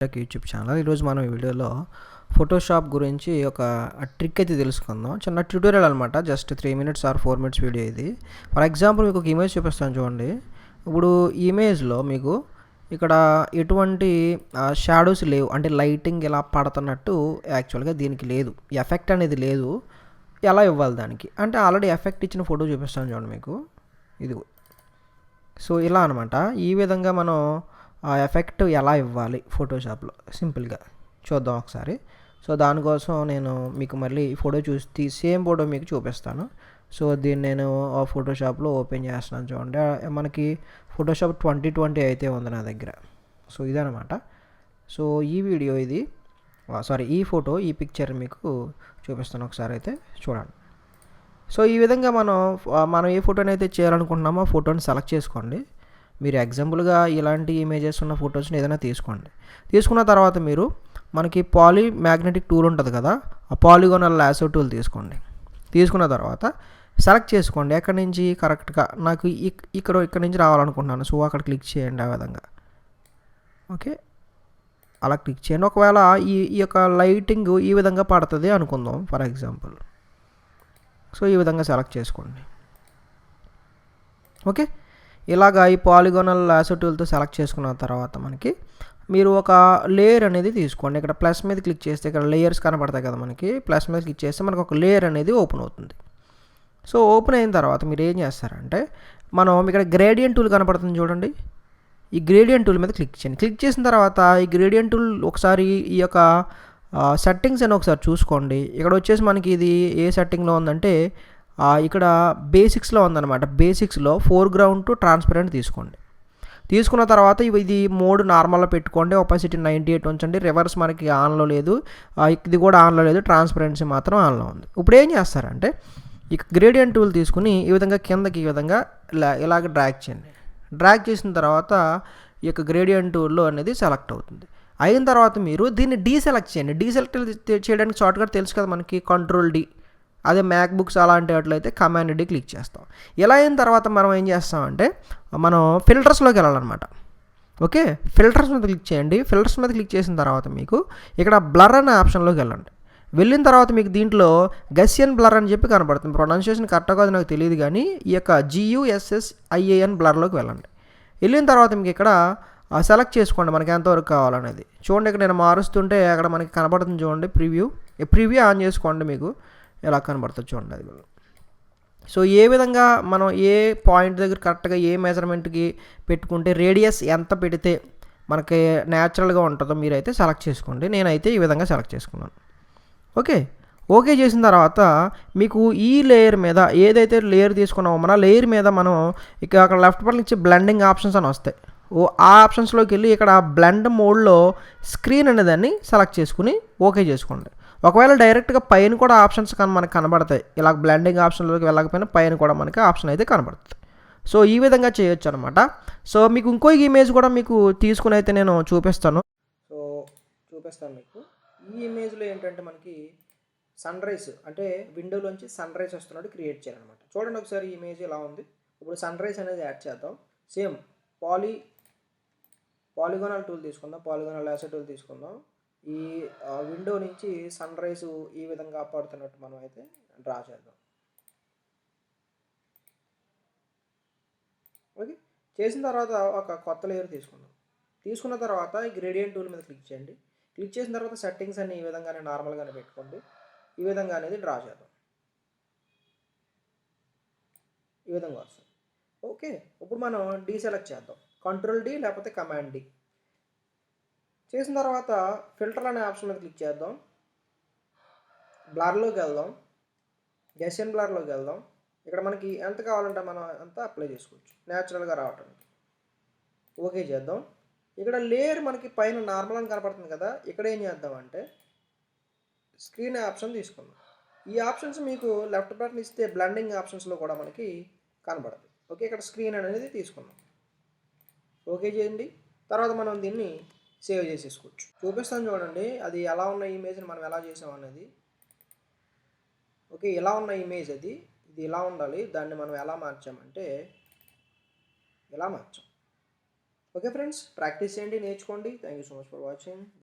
YouTube channel. ఈరోజు మనం ఈ వీడియోలో ఫోటోషాప్ గురించి ఒక ట్రిక్ అయితే తెలుసుకుందాం. చిన్న ట్యూటోరియల్ అనమాట. Just 3 minutes or 4 minutes video ఇది. ఫర్ ఎగ్జాంపుల్ మీకు ఒక ఇమేజ్ చూపిస్తాను చూడండి. ఇప్పుడు ఈ ఇమేజ్లో మీకు ఇక్కడ ఎటువంటి షాడోస్ లేవు, అంటే లైటింగ్ ఇలా పడుతున్నట్టు యాక్చువల్గా దీనికి లేదు, ఎఫెక్ట్ అనేది లేదు. ఎలా ఇవ్వాలి దానికి అంటే ఆల్రెడీ ఎఫెక్ట్ ఇచ్చిన ఫోటో చూపిస్తాను చూడండి మీకు. ఇది సో ఇలా అనమాట. ఈ విధంగా మనం ఆ ఎఫెక్ట్ ఎలా ఇవ్వాలి ఫోటోషాప్లో సింపుల్గా చూద్దాం ఒకసారి. సో దానికోసం నేను మీకు మళ్ళీ ఫోటో చూసి సేమ్ ఫోటో మీకు చూపిస్తాను. సో దీన్ని నేను ఆ ఫోటోషాప్లో ఓపెన్ చేస్తున్నాను చూడండి. మనకి ఫోటోషాప్ 2020 అయితే ఉంది నా దగ్గర. సో ఇదనమాట. సో ఈ వీడియో ఇది ఈ ఫోటో, ఈ పిక్చర్ మీకు చూపిస్తాను ఒకసారి అయితే చూడండి. సో ఈ విధంగా మనం ఏ ఫోటోని అయితే చేయాలనుకుంటున్నామో ఆ ఫోటోని సెలెక్ట్ చేసుకోండి. మీరు ఎగ్జాంపుల్గా ఇలాంటి ఇమేజెస్ ఉన్న ఫొటోస్ని ఏదైనా తీసుకోండి. తీసుకున్న తర్వాత మీరు మనకి మ్యాగ్నెటిక్ టూల్ ఉంటుంది కదా, ఆ పాలిగోనల్ లాసో టూల్ తీసుకోండి. తీసుకున్న తర్వాత సెలెక్ట్ చేసుకోండి ఎక్కడి నుంచి కరెక్ట్గా నాకు ఇక్కడ నుంచి రావాలనుకుంటున్నాను. సో అక్కడ క్లిక్ చేయండి ఆ విధంగా. ఓకే, అలా క్లిక్ చేయండి. ఒకవేళ ఈ యొక్క లైటింగ్ ఈ విధంగా పడుతుంది అనుకుందాం ఫర్ ఎగ్జాంపుల్. సో ఈ విధంగా సెలెక్ట్ చేసుకోండి. ఓకే, ఇలాగా ఈ పాలిగోనల్ లాసో టూల్తో సెలెక్ట్ చేసుకున్న తర్వాత మనకి మీరు ఒక లేయర్ అనేది తీసుకోండి. ఇక్కడ ప్లస్ మీద క్లిక్ చేస్తే ఇక్కడ లేయర్స్ కనబడతాయి కదా, మనకి ప్లస్ మీద క్లిక్ చేస్తే మనకు ఒక లేయర్ అనేది ఓపెన్ అవుతుంది. సో ఓపెన్ అయిన తర్వాత మీరు ఏం చేస్తారంటే మనం ఇక్కడ గ్రేడియంట్ టూల్ కనపడుతుంది చూడండి. ఈ గ్రేడియంట్ టూల్ మీద క్లిక్ చేయండి. క్లిక్ చేసిన తర్వాత ఈ గ్రేడియంట్ టూల్ ఒకసారి ఈ యొక్క సెట్టింగ్స్ అని ఒకసారి చూసుకోండి. ఇక్కడ వచ్చేసి మనకి ఇది ఏ సెట్టింగ్లో ఉందంటే ఇక్కడ బేసిక్స్లో ఉందన్నమాట. బేసిక్స్లో ఫోర్గ్రౌండ్ టు ట్రాన్స్పరెంట్ తీసుకోండి. తీసుకున్న తర్వాత ఇది మోడ్ నార్మల్లో పెట్టుకోండి. ఒపాసిటీ 98 ఉంచండి. రివర్స్ మనకి ఆన్లో లేదు, ఇది కూడా ఆన్లో లేదు, ట్రాన్స్పరెన్సీ మాత్రం ఆన్లో ఉంది. ఇప్పుడు ఏం చేస్తారంటే ఈ గ్రేడియంట్ టూల్ తీసుకుని ఈ విధంగా కిందకి ఈ విధంగా ఇలాగ డ్రాగ్ చేయండి. డ్రాగ్ చేసిన తర్వాత ఈ యొక్క గ్రేడియంట్ టూల్లో అనేది సెలెక్ట్ అవుతుంది. అయిన తర్వాత మీరు దీన్ని డీసెలెక్ట్ చేయండి. డీసెలెక్ట్ చేయడానికి షార్ట్కట్ తెలుసు కదా మనకి, కంట్రోల్-D. అదే మ్యాక్బుక్స్ అలాంటి వాటిలో కమాండ్-D క్లిక్ చేస్తాం. ఇలా అయిన తర్వాత మనం ఏం చేస్తామంటే మనం ఫిల్టర్స్లోకి వెళ్ళాలన్నమాట. ఓకే, ఫిల్టర్స్ మీద క్లిక్ చేయండి. ఫిల్టర్స్ మీద క్లిక్ చేసిన తర్వాత మీకు ఇక్కడ బ్లర్ అనే ఆప్షన్లోకి వెళ్ళండి. వెళ్ళిన తర్వాత మీకు దీంట్లో గసియన్ బ్లర్ అని చెప్పి కనబడుతుంది. ప్రొనౌన్సియేషన్ కరెక్ట్గా అది నాకు తెలియదు కానీ ఈ యొక్క GUSSIAN బ్లర్లోకి వెళ్ళండి. వెళ్ళిన తర్వాత మీకు ఇక్కడ సెలెక్ట్ చేసుకోండి మనకి ఎంతవరకు కావాలనేది. చూడండి, ఇక్కడ నేను మారుస్తుంటే అక్కడ మనకి కనబడుతుంది చూడండి ప్రివ్యూ ఆన్ చేసుకోండి. మీకు ఎలా కనబడుతుంది చూడండి అది. సో ఏ విధంగా మనం ఏ పాయింట్ దగ్గర కరెక్ట్గా ఏ మెజర్మెంట్కి పెట్టుకుంటే రేడియస్ ఎంత పెడితే మనకి న్యాచురల్గా ఉంటుందో మీరైతే సెలెక్ట్ చేసుకోండి. నేనైతే ఈ విధంగా సెలెక్ట్ చేసుకున్నాను. ఓకే చేసిన తర్వాత మీకు ఈ లేయర్ మీద ఏదైతే లేయర్ తీసుకున్నామో మన లేయర్ మీద మనం అక్కడ లెఫ్ట్ పక్కన ఇచ్చే బ్లెండింగ్ ఆప్షన్స్ అని వస్తాయి. ఆ ఆప్షన్స్లోకి వెళ్ళి ఇక్కడ బ్లెండ్ మోడ్లో స్క్రీన్ అనేదాన్ని సెలెక్ట్ చేసుకుని ఓకే చేసుకోండి. ఒకవేళ డైరెక్ట్గా పైన కూడా ఆప్షన్స్ మనకు కనబడతాయి. ఇలా బ్లెండింగ్ ఆప్షన్లోకి వెళ్ళకపోయినా పైన కూడా మనకి ఆప్షన్ అయితే కనబడుతుంది. సో ఈ విధంగా చేయొచ్చు అనమాట. సో మీకు ఇంకో ఇమేజ్ కూడా మీకు తీసుకుని అయితే నేను చూపిస్తాను. మీకు ఈ ఇమేజ్లో ఏంటంటే మనకి సన్ రైజ్, అంటే విండోలోంచి సన్ రైజ్ వస్తున్నట్టు క్రియేట్ చేయాలన్నమాట. చూడండి ఒకసారి ఈ ఇమేజ్ ఎలా ఉంది. ఇప్పుడు సన్ రైజ్ అనేది యాడ్ చేద్దాం. సేమ్ పాలిగోనల్ టూల్ తీసుకుందాం, పాలిగోనల్ లాసో టూల్ తీసుకుందాం. ఈ విండో నుంచి సన్ రైజ్ ఈ విధంగా పడుతున్నట్టు మనం అయితే డ్రా చేద్దాం. ఓకే, చేసిన తర్వాత ఒక కొత్త లేయర్ తీసుకున్న తర్వాత ఈ గ్రేడియంట్ టూల్ మీద క్లిక్ చేయండి. క్లిక్ చేసిన తర్వాత సెట్టింగ్స్ అన్ని ఈ విధంగానే నార్మల్గానే పెట్టుకోండి. ఈ విధంగా అనేది డ్రా చేద్దాం. ఈ విధంగా వస్తుంది. ఓకే, ఇప్పుడు మనం డీసెలెక్ట్ చేద్దాం. కంట్రోల్-D లేకపోతే కమాండ్-D చేసిన తర్వాత ఫిల్టర్ అనే ఆప్షన్ మీద క్లిక్ చేద్దాం. బ్లర్లోకి వెళ్దాం, గసియన్ బ్లర్లోకి వెళ్దాం. ఇక్కడ మనకి ఎంత కావాలంటే మనం అంత అప్లై చేసుకోవచ్చు న్యాచురల్గా రావటానికి. ఓకే చేద్దాం. ఇక్కడ లేయర్ మనకి పైన నార్మల్ అని కనపడుతుంది కదా, ఇక్కడ ఏం చేద్దామంటే స్క్రీన్ ఆప్షన్ తీసుకుందాం. ఈ ఆప్షన్స్ మీకు లెఫ్ట్ బటన్ ఇస్తే బ్లెండింగ్ ఆప్షన్స్లో కూడా మనకి కనబడుతుంది. ఓకే, ఇక్కడ స్క్రీన్ అనేది తీసుకుందాం. ఓకే చేయండి. తర్వాత మనం దీన్ని సేవ్ చేసేసుకోవచ్చు. చూపిస్తాను చూడండి అది ఎలా ఉన్న ఇమేజ్ని మనం ఎలా చేసాం అనేది. ఓకే, ఎలా ఉన్న ఇమేజ్ ఇది ఇలా ఉండాలి. దాన్ని మనం ఎలా మార్చామంటే ఇలా మార్చాం. ఓకే ఫ్రెండ్స్, ప్రాక్టీస్ చేయండి, నేర్చుకోండి. Thank you so much for watching.